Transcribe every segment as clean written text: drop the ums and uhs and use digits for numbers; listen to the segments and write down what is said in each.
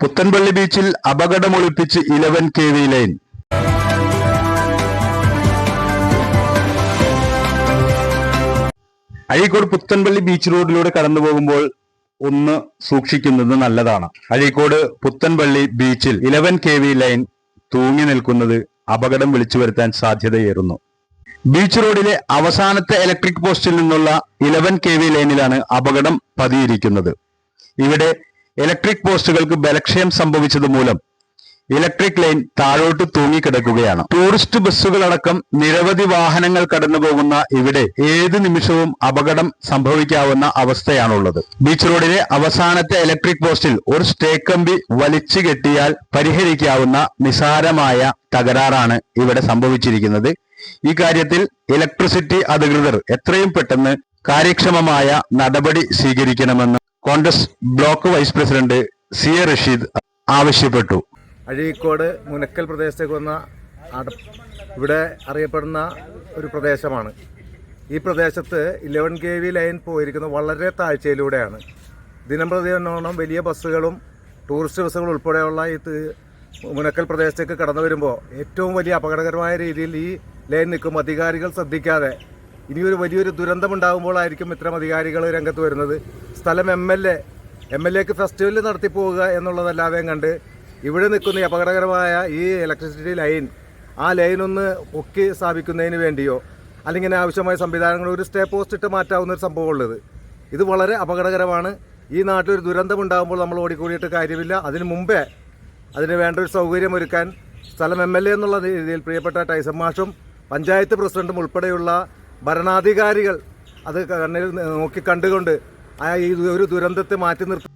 പുത്തൻപള്ളി ബീച്ചിൽ അപകടമൊളിപ്പിച്ച് 11 kV line. Azhikode Puthanpalli beach റോഡിലൂടെ കടന്നു പോകുമ്പോൾ ഒന്ന് സൂക്ഷിക്കുന്നത് നല്ലതാണ്. അഴീക്കോട് പുത്തൻപള്ളി ബീച്ചിൽ 11 kV ലൈൻ തൂങ്ങി നിൽക്കുന്നത് അപകടം വിളിച്ചു വരുത്താൻ സാധ്യതയേറുന്നു. ബീച്ച് റോഡിലെ അവസാനത്തെ ഇലക്ട്രിക് പോസ്റ്റിൽ നിന്നുള്ള 11 kV ലൈനിലാണ് അപകടം പതിയിരിക്കുന്നത്. ഇവിടെ ഇലക്ട്രിക് പോസ്റ്റുകൾക്ക് ബലക്ഷയം സംഭവിച്ചത് മൂലം ഇലക്ട്രിക് ലൈൻ താഴോട്ട് തൂങ്ങിക്കിടക്കുകയാണ്. ടൂറിസ്റ്റ് ബസ്സുകളടക്കം നിരവധി വാഹനങ്ങൾ കടന്നു പോകുന്ന ഇവിടെ ഏത് നിമിഷവും അപകടം സംഭവിക്കാവുന്ന അവസ്ഥയാണുള്ളത്. ബീച്ച് റോഡിലെ അവസാനത്തെ ഇലക്ട്രിക് പോസ്റ്റിൽ ഒരു സ്റ്റേ കമ്പി വലിച്ചു കെട്ടിയാൽ പരിഹരിക്കാവുന്ന നിസാരമായ തകരാറാണ് ഇവിടെ സംഭവിച്ചിരിക്കുന്നത്. ഈ കാര്യത്തിൽ ഇലക്ട്രിസിറ്റി അധികൃതർ എത്രയും പെട്ടെന്ന് കാര്യക്ഷമമായ നടപടി സ്വീകരിക്കണമെന്ന് Congress block vice president C A Rasheed ആവശ്യപ്പെട്ടു. അഴീക്കോട് മുനക്കൽ പ്രദേശത്തേക്ക് വന്ന ഇവിടെ അറിയപ്പെടുന്ന ഒരു പ്രദേശമാണ്. ഈ പ്രദേശത്ത് 11 kV ലൈൻ പോയിരിക്കുന്നത് വളരെ താഴ്ചയിലൂടെയാണ്. ദിനംപ്രതി വലിയ ബസ്സുകളും ടൂറിസ്റ്റ് ബസ്സുകളും ഉൾപ്പെടെയുള്ള ഈ മുനക്കൽ പ്രദേശത്തേക്ക് കടന്നു വരുമ്പോൾ ഏറ്റവും വലിയ അപകടകരമായ രീതിയിൽ ഈ ലൈൻ നിൽക്കും. അധികാരികൾ ശ്രദ്ധിക്കാതെ ഇനിയൊരു വലിയൊരു ദുരന്തമുണ്ടാകുമ്പോഴായിരിക്കും ഇത്തരം അധികാരികൾ രംഗത്ത് വരുന്നത്. സ്ഥലം എം എൽ എക്ക് ഫെസ്റ്റിവൽ നടത്തി പോവുക എന്നുള്ളതല്ലാതെ കണ്ട് ഇവിടെ നിൽക്കുന്ന ഈ അപകടകരമായ ഈ ഇലക്ട്രിസിറ്റി ലൈൻ ആ ലൈനൊന്ന് പൊക്കി സ്ഥാപിക്കുന്നതിന് വേണ്ടിയോ അല്ലെങ്കിൽ ആവശ്യമായ സംവിധാനങ്ങൾ ഒരു സ്റ്റേ പോസ്റ്റ് ഇട്ട് മാറ്റാവുന്ന ഒരു സംഭവമുള്ളത്. ഇത് വളരെ അപകടകരമാണ്. ഈ നാട്ടിലൊരു ദുരന്തമുണ്ടാകുമ്പോൾ നമ്മൾ ഓടിക്കൂടിയിട്ട് കാര്യമില്ല. അതിനു മുമ്പേ അതിന് വേണ്ട ഒരു സൗകര്യം ഒരുക്കാൻ സ്ഥലം എം എൽ എ എന്നുള്ള രീതിയിൽ പ്രിയപ്പെട്ട ടൈസൺ മാഷും പഞ്ചായത്ത് പ്രസിഡന്റും ഉൾപ്പെടെയുള്ള ഭരണാധികാരികൾ അത് കണ്ണിൽ നോക്കി കണ്ടുകൊണ്ട് ഈ ഒരു ദുരന്തത്തെ മാറ്റി നിർത്തും.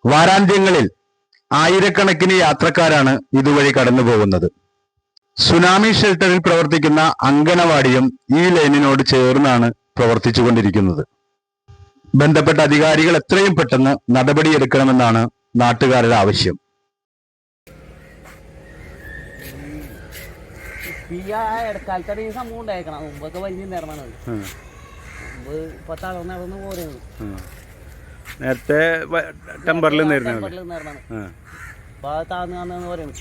വാരാന്ത്യങ്ങളിൽ ആയിരക്കണക്കിന് യാത്രക്കാരാണ് ഇതുവഴി കടന്നു പോകുന്നത്. സുനാമി ഷെൽട്ടറിൽ പ്രവർത്തിക്കുന്ന അങ്കണവാടിയും ഈ ലൈനിനോട് ചേർന്നാണ് പ്രവർത്തിച്ചുകൊണ്ടിരിക്കുന്നത്. ബന്ധപ്പെട്ട അധികാരികൾ എത്രയും പെട്ടെന്ന് നടപടിയെടുക്കണമെന്നാണ് നാട്ടുകാരുടെ ആവശ്യം. ഇടക്കാലത്താണ് ഈ സംഭവം ഉണ്ടായേക്കണം. മുമ്പൊക്കെ വലിയ നേരമാണ്. മുമ്പ് 10 ആളൊന്നും നടന്നു പോരുന്നത്. നേരത്തെ ടെമ്പറിൽ താന്ന് പറയുന്നത്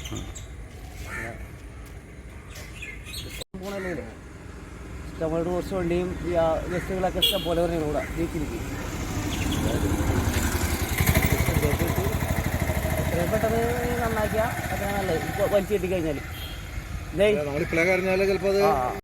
ഇഷ്ടംപോലെ ടൂറിസ്റ്റ് വണ്ടിയും ഗസ്റ്റുകളൊക്കെ ഇഷ്ടം പോലെ പറയുന്നത് കൂടെ ബീച്ചിലേക്ക് എത്രയും പെട്ടെന്ന് നന്നാക്കിയാൽ അത്ര നല്ലത്. വലിച്ചു കെട്ടിക്കഴിഞ്ഞാൽ നമ്മളിപ്പോഴേ കഴിഞ്ഞാൽ ചിലപ്പോൾ